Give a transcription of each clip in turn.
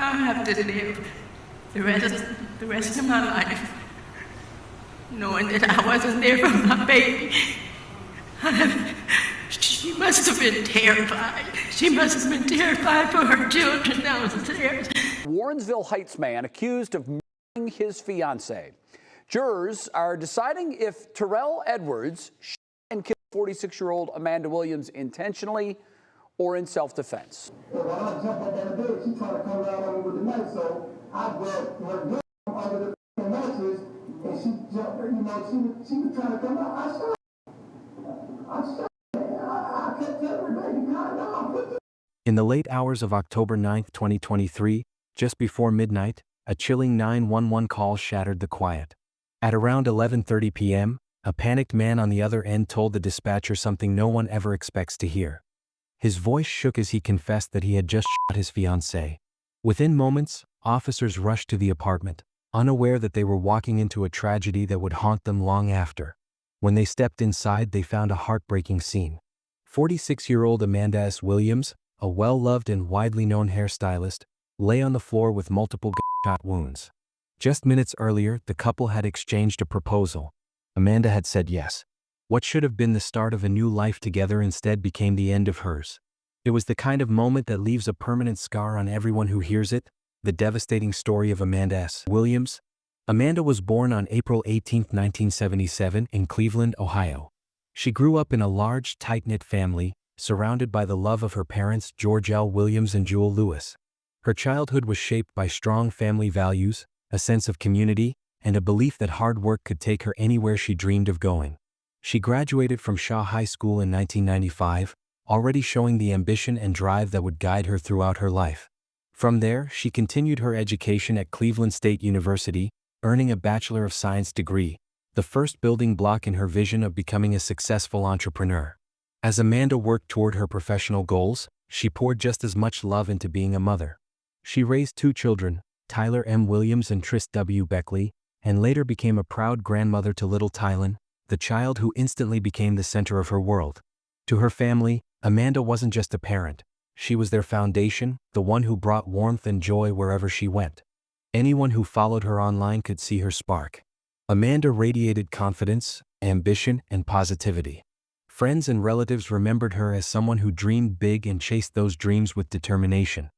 I have to live the rest of my life knowing that I wasn't there for my baby. She must have been terrified. She must have been terrified for her children downstairs. Warrensville Heights man accused of murdering his fiancée. Jurors are deciding if Terrell Edwards shot and killed 46-year-old Amanda Williams intentionally or in self-defense. When I jumped up on the bed, she tried to come down on me with the knife, so I grabbed her gun under the mattress, and she jumped, she was trying to come out. I shot. I kept telling her, baby, calm down. In the late hours of October 9, 2023, just before midnight, a chilling 911 call shattered the quiet. At around 11:30 p.m., a panicked man on the other end told the dispatcher something no one ever expects to hear. His voice shook as he confessed that he had just shot his fiancée. Within moments, officers rushed to the apartment, unaware that they were walking into a tragedy that would haunt them long after. When they stepped inside, they found a heartbreaking scene. 46-year-old Amanda S. Williams, a well-loved and widely known hairstylist, lay on the floor with multiple gunshot wounds. Just minutes earlier, the couple had exchanged a proposal. Amanda had said yes. What should have been the start of a new life together instead became the end of hers. It was the kind of moment that leaves a permanent scar on everyone who hears it, the devastating story of Amanda S. Williams. Amanda was born on April 18, 1977, in Cleveland, Ohio. She grew up in a large, tight-knit family, surrounded by the love of her parents, George L. Williams and Jewel Lewis. Her childhood was shaped by strong family values, a sense of community, and a belief that hard work could take her anywhere she dreamed of going. She graduated from Shaw High School in 1995, already showing the ambition and drive that would guide her throughout her life. From there, she continued her education at Cleveland State University, earning a Bachelor of Science degree, the first building block in her vision of becoming a successful entrepreneur. As Amanda worked toward her professional goals, she poured just as much love into being a mother. She raised 2 children, Tyler M. Williams and Tris W. Beckley, and later became a proud grandmother to little Tylen, the child who instantly became the center of her world. To her family, Amanda wasn't just a parent. She was their foundation, the one who brought warmth and joy wherever she went. Anyone who followed her online could see her spark. Amanda radiated confidence, ambition, and positivity. Friends and relatives remembered her as someone who dreamed big and chased those dreams with determination.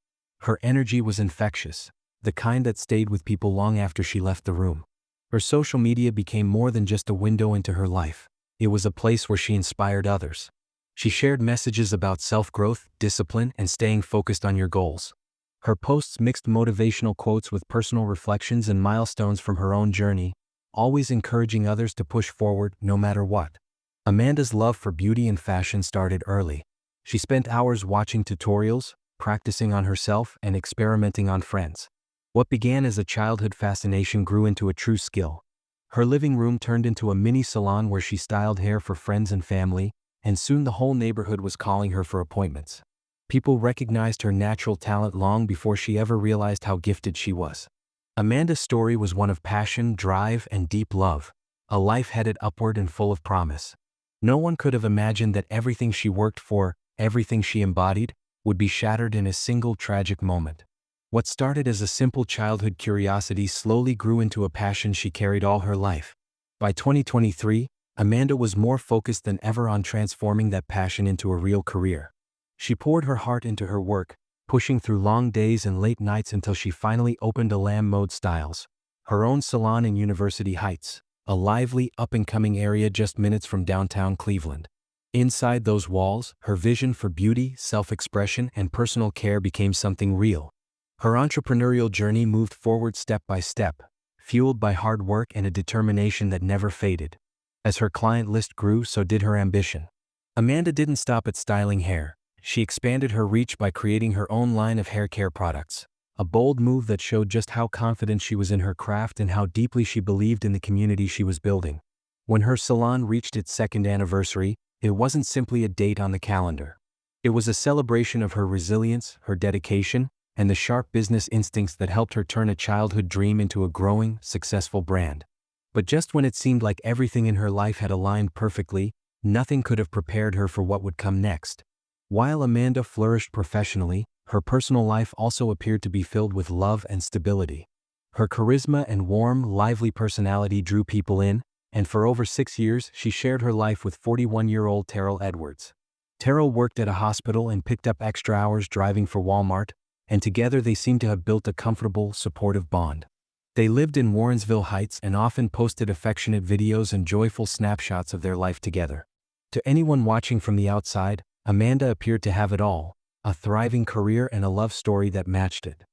Her energy was infectious, the kind that stayed with people long after she left the room. Her social media became more than just a window into her life. It was a place where she inspired others. She shared messages about self-growth, discipline, and staying focused on your goals. Her posts mixed motivational quotes with personal reflections and milestones from her own journey, always encouraging others to push forward no matter what. Amanda's love for beauty and fashion started early. She spent hours watching tutorials, practicing on herself, and experimenting on friends. What began as a childhood fascination grew into a true skill. Her living room turned into a mini salon where she styled hair for friends and family, and soon the whole neighborhood was calling her for appointments. People recognized her natural talent long before she ever realized how gifted she was. Amanda's story was one of passion, drive, and deep love, a life headed upward and full of promise. No one could have imagined that everything she worked for, everything she embodied, would be shattered in a single tragic moment. What started as a simple childhood curiosity slowly grew into a passion she carried all her life. By 2023, Amanda was more focused than ever on transforming that passion into a real career. She poured her heart into her work, pushing through long days and late nights until she finally opened Lamb Mode Styles, her own salon in University Heights, a lively, up-and-coming area just minutes from downtown Cleveland. Inside those walls, her vision for beauty, self-expression, and personal care became something real. Her entrepreneurial journey moved forward step by step, fueled by hard work and a determination that never faded. As her client list grew, so did her ambition. Amanda didn't stop at styling hair. She expanded her reach by creating her own line of hair care products, a bold move that showed just how confident she was in her craft and how deeply she believed in the community she was building. When her salon reached its 2nd anniversary, it wasn't simply a date on the calendar. It was a celebration of her resilience, her dedication, and the sharp business instincts that helped her turn a childhood dream into a growing, successful brand. But just when it seemed like everything in her life had aligned perfectly, nothing could have prepared her for what would come next. While Amanda flourished professionally, her personal life also appeared to be filled with love and stability. Her charisma and warm, lively personality drew people in, and for over 6 years she shared her life with 41-year-old Terrell Edwards. Terrell worked at a hospital and picked up extra hours driving for Walmart, and together they seemed to have built a comfortable, supportive bond. They lived in Warrensville Heights and often posted affectionate videos and joyful snapshots of their life together. To anyone watching from the outside, Amanda appeared to have it all, a thriving career and a love story that matched it.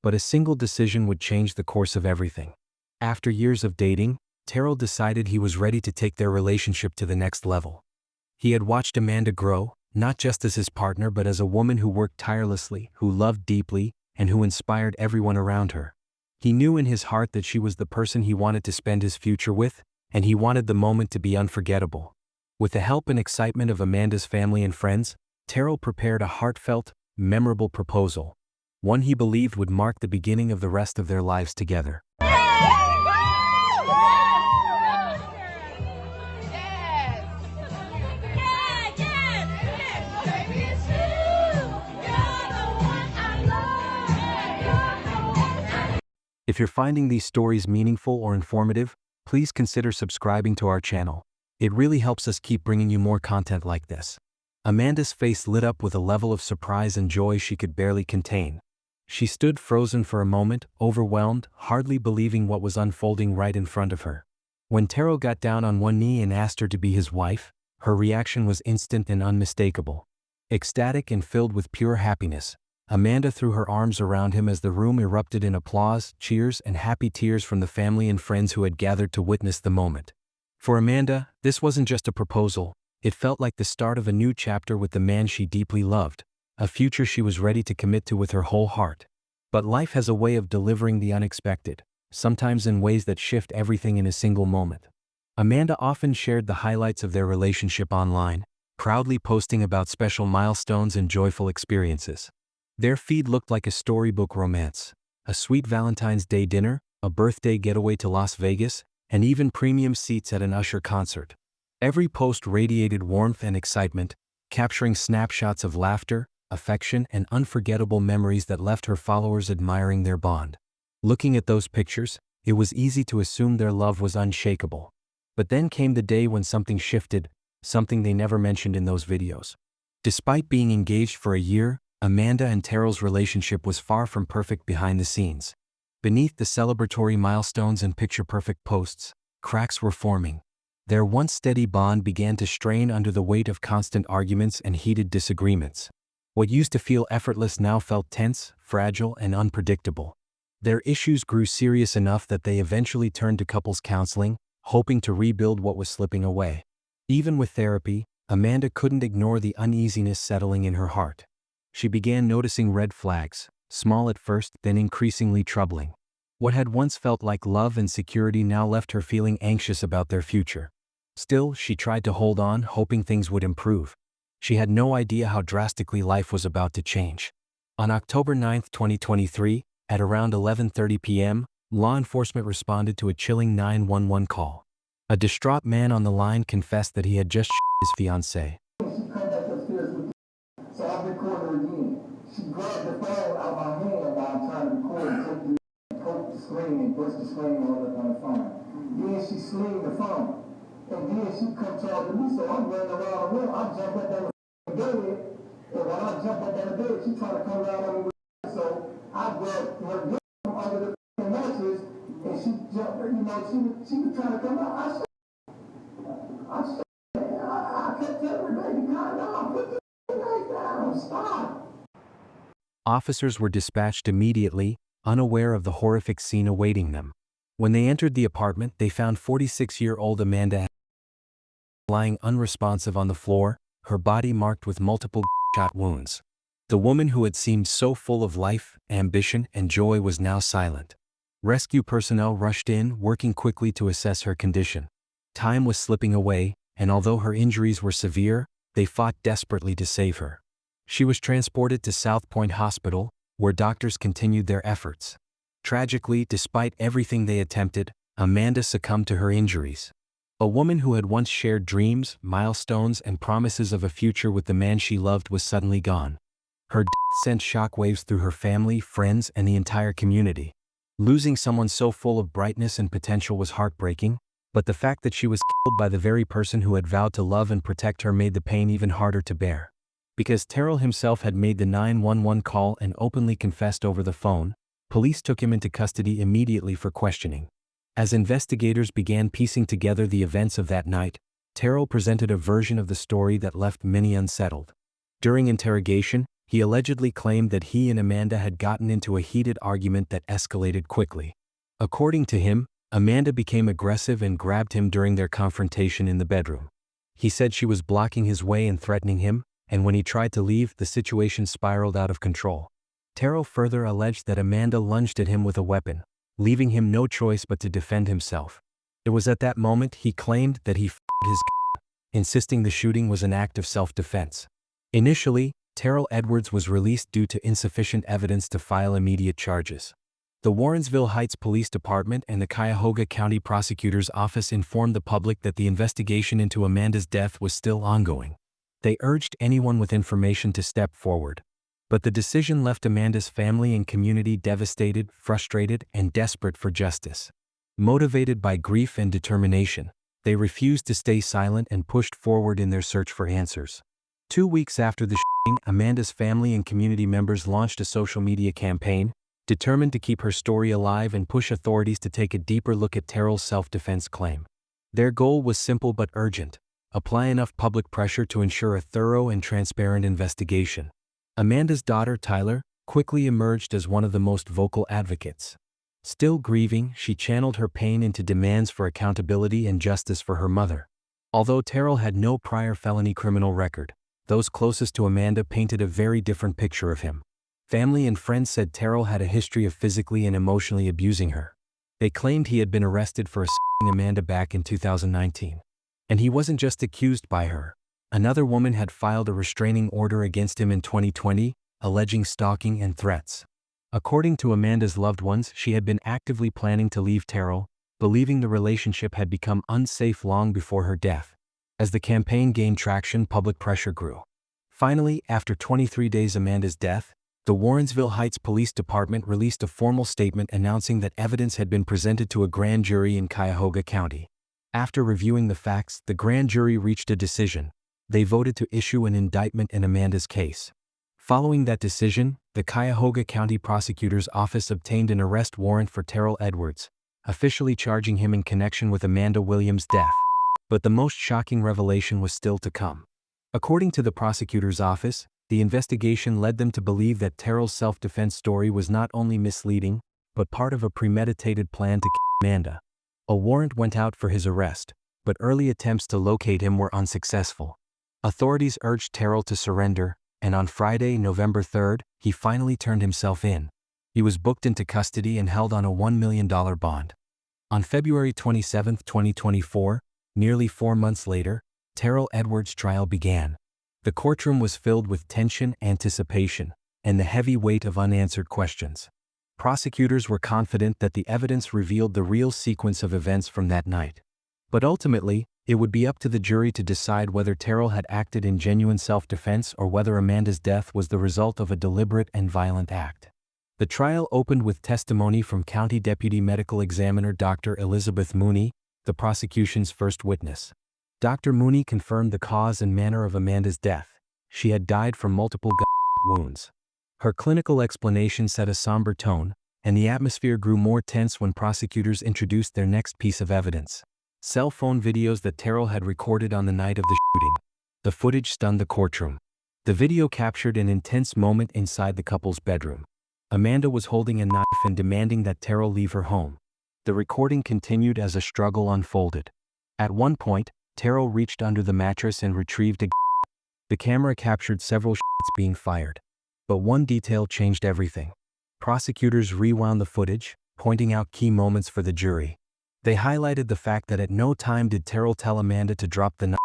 But a single decision would change the course of everything. After years of dating, Terrell decided he was ready to take their relationship to the next level. He had watched Amanda grow, not just as his partner but as a woman who worked tirelessly, who loved deeply, and who inspired everyone around her. He knew in his heart that she was the person he wanted to spend his future with, and he wanted the moment to be unforgettable. With the help and excitement of Amanda's family and friends, Terrell prepared a heartfelt, memorable proposal, one he believed would mark the beginning of the rest of their lives together. If you're finding these stories meaningful or informative, please consider subscribing to our channel. It really helps us keep bringing you more content like this. Amanda's face lit up with a level of surprise and joy she could barely contain. She stood frozen for a moment, overwhelmed, hardly believing what was unfolding right in front of her. When Terrell got down on one knee and asked her to be his wife, her reaction was instant and unmistakable. Ecstatic and filled with pure happiness, Amanda threw her arms around him as the room erupted in applause, cheers, and happy tears from the family and friends who had gathered to witness the moment. For Amanda, this wasn't just a proposal, it felt like the start of a new chapter with the man she deeply loved, a future she was ready to commit to with her whole heart. But life has a way of delivering the unexpected, sometimes in ways that shift everything in a single moment. Amanda often shared the highlights of their relationship online, proudly posting about special milestones and joyful experiences. Their feed looked like a storybook romance, a sweet Valentine's Day dinner, a birthday getaway to Las Vegas, and even premium seats at an Usher concert. Every post radiated warmth and excitement, capturing snapshots of laughter, affection, and unforgettable memories that left her followers admiring their bond. Looking at those pictures, it was easy to assume their love was unshakable. But then came the day when something shifted, something they never mentioned in those videos. Despite being engaged for a year, Amanda and Terrell's relationship was far from perfect behind the scenes. Beneath the celebratory milestones and picture-perfect posts, cracks were forming. Their once steady bond began to strain under the weight of constant arguments and heated disagreements. What used to feel effortless now felt tense, fragile, and unpredictable. Their issues grew serious enough that they eventually turned to couples counseling, hoping to rebuild what was slipping away. Even with therapy, Amanda couldn't ignore the uneasiness settling in her heart. She began noticing red flags, small at first, then increasingly troubling. What had once felt like love and security now left her feeling anxious about their future. Still, she tried to hold on, hoping things would improve. She had no idea how drastically life was about to change. On October 9, 2023, at around 11:30 p.m., law enforcement responded to a chilling 911 call. A distraught man on the line confessed that he had just his fiancé. So I recorded her again. She grabbed the phone out of my hand while I'm trying to record and poke the screen and push the screen on the phone. Then she slinged the phone. And then she come charging me, so I'm running around the room. I jump up on the bed, and when I jump up on the bed, she trying to come around on me with so I grabbed her gun from under the mattress, and she jumped, she was trying to come out. I kept telling her, baby, calm down, put the knife down, stop. Officers were dispatched immediately, unaware of the horrific scene awaiting them. When they entered the apartment, they found 46-year-old Amanda lying unresponsive on the floor, her body marked with multiple shot wounds. The woman who had seemed so full of life, ambition, and joy was now silent. Rescue personnel rushed in, working quickly to assess her condition. Time was slipping away, and although her injuries were severe, they fought desperately to save her. She was transported to South Point Hospital, where doctors continued their efforts. Tragically, despite everything they attempted, Amanda succumbed to her injuries. A woman who had once shared dreams, milestones, and promises of a future with the man she loved was suddenly gone. Her death sent shockwaves through her family, friends, and the entire community. Losing someone so full of brightness and potential was heartbreaking, but the fact that she was killed by the very person who had vowed to love and protect her made the pain even harder to bear. Because Terrell himself had made the 911 call and openly confessed over the phone, police took him into custody immediately for questioning. As investigators began piecing together the events of that night, Terrell presented a version of the story that left many unsettled. During interrogation, he allegedly claimed that he and Amanda had gotten into a heated argument that escalated quickly. According to him, Amanda became aggressive and grabbed him during their confrontation in the bedroom. He said she was blocking his way and threatening him, and when he tried to leave, the situation spiraled out of control. Terrell further alleged that Amanda lunged at him with a weapon, leaving him no choice but to defend himself. It was at that moment he claimed that he f***ed his insisting the shooting was an act of self-defense. Initially, Terrell Edwards was released due to insufficient evidence to file immediate charges. The Warrensville Heights Police Department and the Cuyahoga County Prosecutor's Office informed the public that the investigation into Amanda's death was still ongoing. They urged anyone with information to step forward. But the decision left Amanda's family and community devastated, frustrated, and desperate for justice. Motivated by grief and determination, they refused to stay silent and pushed forward in their search for answers. 2 weeks after the shooting, Amanda's family and community members launched a social media campaign, determined to keep her story alive and push authorities to take a deeper look at Terrell's self-defense claim. Their goal was simple but urgent: apply enough public pressure to ensure a thorough and transparent investigation. Amanda's daughter, Tyler, quickly emerged as one of the most vocal advocates. Still grieving, she channeled her pain into demands for accountability and justice for her mother. Although Terrell had no prior felony criminal record, those closest to Amanda painted a very different picture of him. Family and friends said Terrell had a history of physically and emotionally abusing her. They claimed he had been arrested for assaulting Amanda back in 2019. And he wasn't just accused by her. Another woman had filed a restraining order against him in 2020, alleging stalking and threats. According to Amanda's loved ones, she had been actively planning to leave Terrell, believing the relationship had become unsafe long before her death. As the campaign gained traction, public pressure grew. Finally, after 23 days of Amanda's death, the Warrensville Heights Police Department released a formal statement announcing that evidence had been presented to a grand jury in Cuyahoga County. After reviewing the facts, the grand jury reached a decision. They voted to issue an indictment in Amanda's case. Following that decision, the Cuyahoga County Prosecutor's Office obtained an arrest warrant for Terrell Edwards, officially charging him in connection with Amanda Williams' death. But the most shocking revelation was still to come. According to the prosecutor's office, the investigation led them to believe that Terrell's self-defense story was not only misleading, but part of a premeditated plan to kill Amanda. A warrant went out for his arrest, but early attempts to locate him were unsuccessful. Authorities urged Terrell to surrender, and on Friday, November 3rd, he finally turned himself in. He was booked into custody and held on a $1 million bond. On February 27, 2024, nearly 4 months later, Terrell Edwards' trial began. The courtroom was filled with tension, anticipation, and the heavy weight of unanswered questions. Prosecutors were confident that the evidence revealed the real sequence of events from that night. But ultimately, it would be up to the jury to decide whether Terrell had acted in genuine self-defense or whether Amanda's death was the result of a deliberate and violent act. The trial opened with testimony from County Deputy Medical Examiner Dr. Elizabeth Mooney, the prosecution's first witness. Dr. Mooney confirmed the cause and manner of Amanda's death. She had died from multiple wounds. Her clinical explanation set a somber tone, and the atmosphere grew more tense when prosecutors introduced their next piece of evidence: cell phone videos that Terrell had recorded on the night of the shooting. The footage stunned the courtroom. The video captured an intense moment inside the couple's bedroom. Amanda was holding a knife and demanding that Terrell leave her home. The recording continued as a struggle unfolded. At one point, Terrell reached under the mattress and retrieved a gun. The camera captured several shots being fired. But one detail changed everything. Prosecutors rewound the footage, pointing out key moments for the jury. They highlighted the fact that at no time did Terrell tell Amanda to drop the knife,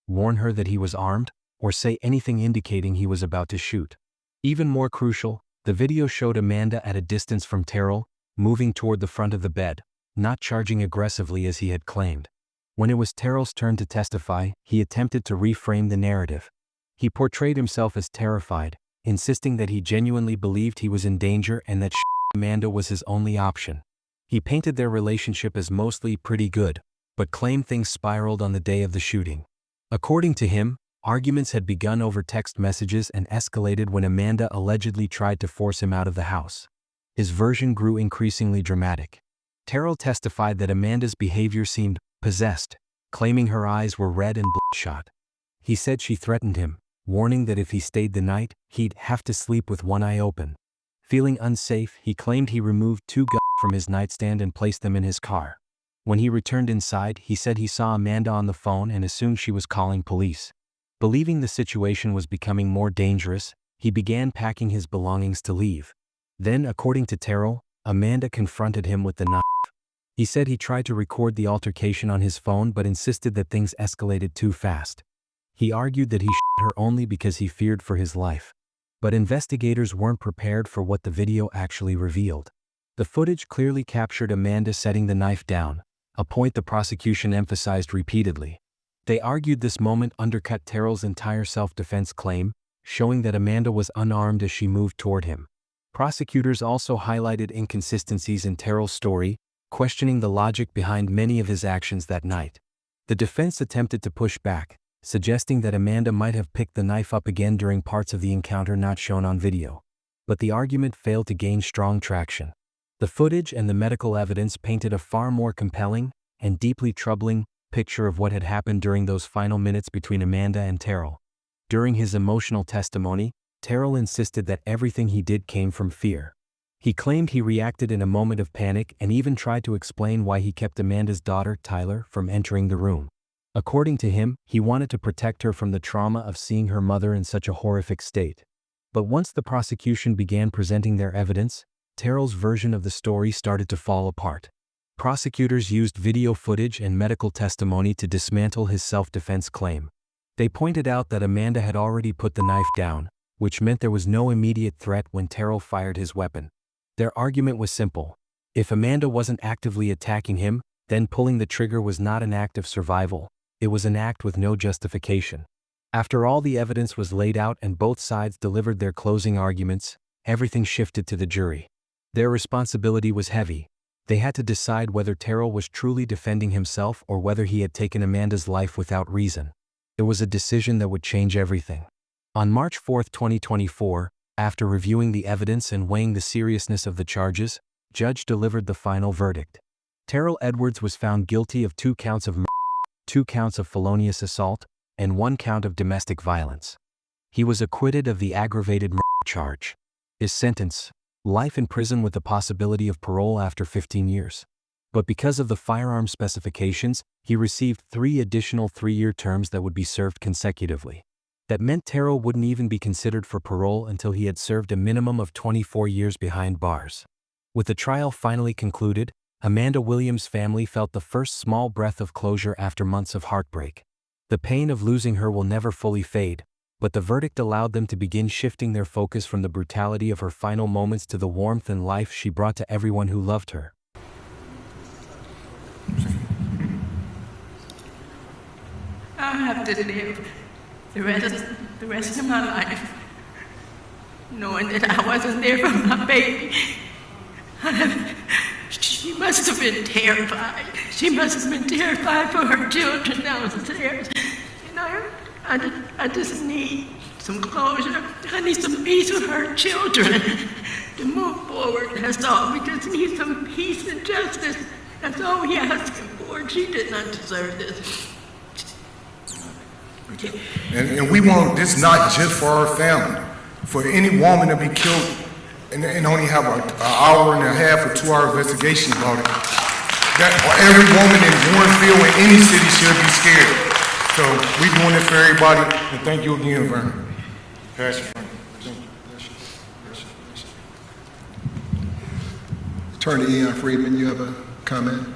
warn her that he was armed, or say anything indicating he was about to shoot. Even more crucial, the video showed Amanda at a distance from Terrell, moving toward the front of the bed, not charging aggressively as he had claimed. When it was Terrell's turn to testify, he attempted to reframe the narrative. He portrayed himself as terrified, insisting that he genuinely believed he was in danger and that Amanda was his only option. He painted their relationship as mostly pretty good, but claimed things spiraled on the day of the shooting. According to him, arguments had begun over text messages and escalated when Amanda allegedly tried to force him out of the house. His version grew increasingly dramatic. Terrell testified that Amanda's behavior seemed possessed, claiming her eyes were red and bloodshot. He said she threatened him, warning that if he stayed the night, he'd have to sleep with one eye open. Feeling unsafe, he claimed he removed 2 guns from his nightstand and placed them in his car. When he returned inside, he said he saw Amanda on the phone and assumed she was calling police. Believing the situation was becoming more dangerous, he began packing his belongings to leave. Then, according to Terrell, Amanda confronted him with the knife. He said he tried to record the altercation on his phone but insisted that things escalated too fast. He argued that he shot her only because he feared for his life. But investigators weren't prepared for what the video actually revealed. The footage clearly captured Amanda setting the knife down, a point the prosecution emphasized repeatedly. They argued this moment undercut Terrell's entire self-defense claim, showing that Amanda was unarmed as she moved toward him. Prosecutors also highlighted inconsistencies in Terrell's story, questioning the logic behind many of his actions that night. The defense attempted to push back, suggesting that Amanda might have picked the knife up again during parts of the encounter not shown on video. But the argument failed to gain strong traction. The footage and the medical evidence painted a far more compelling and deeply troubling picture of what had happened during those final minutes between Amanda and Terrell. During his emotional testimony, Terrell insisted that everything he did came from fear. He claimed he reacted in a moment of panic and even tried to explain why he kept Amanda's daughter, Tyler, from entering the room. According to him, he wanted to protect her from the trauma of seeing her mother in such a horrific state. But once the prosecution began presenting their evidence, Terrell's version of the story started to fall apart. Prosecutors used video footage and medical testimony to dismantle his self-defense claim. They pointed out that Amanda had already put the knife down, which meant there was no immediate threat when Terrell fired his weapon. Their argument was simple. If Amanda wasn't actively attacking him, then pulling the trigger was not an act of survival. It was an act with no justification. After all the evidence was laid out and both sides delivered their closing arguments, everything shifted to the jury. Their responsibility was heavy. They had to decide whether Terrell was truly defending himself or whether he had taken Amanda's life without reason. It was a decision that would change everything. On March 4, 2024, after reviewing the evidence and weighing the seriousness of the charges, Judge delivered the final verdict. Terrell Edwards was found guilty of 2 counts of murder, 2 counts of felonious assault, and 1 count of domestic violence. He was acquitted of the aggravated murder charge. His sentence: life in prison with the possibility of parole after 15 years. But because of the firearm specifications, he received 3 additional 3-year terms that would be served consecutively. That meant Terrell wouldn't even be considered for parole until he had served a minimum of 24 years behind bars. With the trial finally concluded, Amanda Williams' family felt the first small breath of closure after months of heartbreak. The pain of losing her will never fully fade, but the verdict allowed them to begin shifting their focus from the brutality of her final moments to the warmth and life she brought to everyone who loved her. I have to live the rest of my life knowing that I wasn't there for my baby. She must have been terrified. She must have been terrified for her children downstairs. You know, I just need some closure. I need some peace with her children to move forward. That's all. We just need some peace and justice. That's all we asking for. She did not deserve this. And we want this not just for our family, for any woman to be killed and only have an hour and a half or 2-hour investigation about it. That every woman in Warrenfield or any city should be scared. So we doing this for everybody, and thank you again, Vernon. Pastor Frank. Attorney Ian Friedman, you have a comment?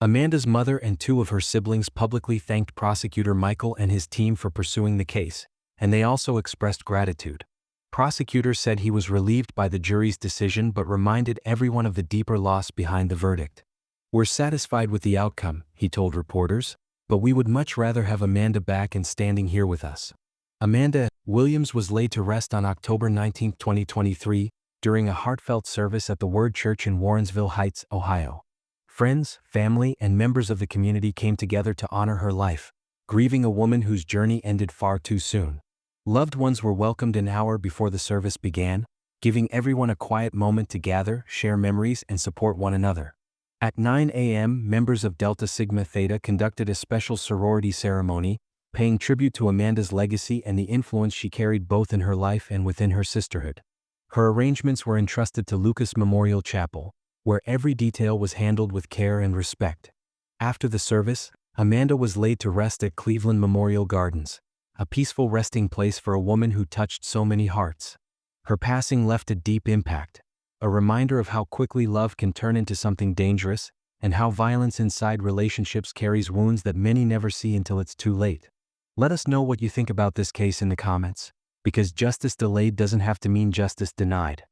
Amanda's mother and 2 of her siblings publicly thanked prosecutor Michael and his team for pursuing the case, and they also expressed gratitude. Prosecutors said he was relieved by the jury's decision but reminded everyone of the deeper loss behind the verdict. "We're satisfied with the outcome," he told reporters, but we would much rather have Amanda back and standing here with us. Amanda Williams was laid to rest on October 19, 2023, during a heartfelt service at the Word Church in Warrensville Heights, Ohio. Friends, family, and members of the community came together to honor her life, grieving a woman whose journey ended far too soon. Loved ones were welcomed an hour before the service began, giving everyone a quiet moment to gather, share memories, and support one another. At 9 a.m., members of Delta Sigma Theta conducted a special sorority ceremony, paying tribute to Amanda's legacy and the influence she carried both in her life and within her sisterhood. Her arrangements were entrusted to Lucas Memorial Chapel, where every detail was handled with care and respect. After the service, Amanda was laid to rest at Cleveland Memorial Gardens, a peaceful resting place for a woman who touched so many hearts. Her passing left a deep impact, a reminder of how quickly love can turn into something dangerous, and how violence inside relationships carries wounds that many never see until it's too late. Let us know what you think about this case in the comments, because justice delayed doesn't have to mean justice denied.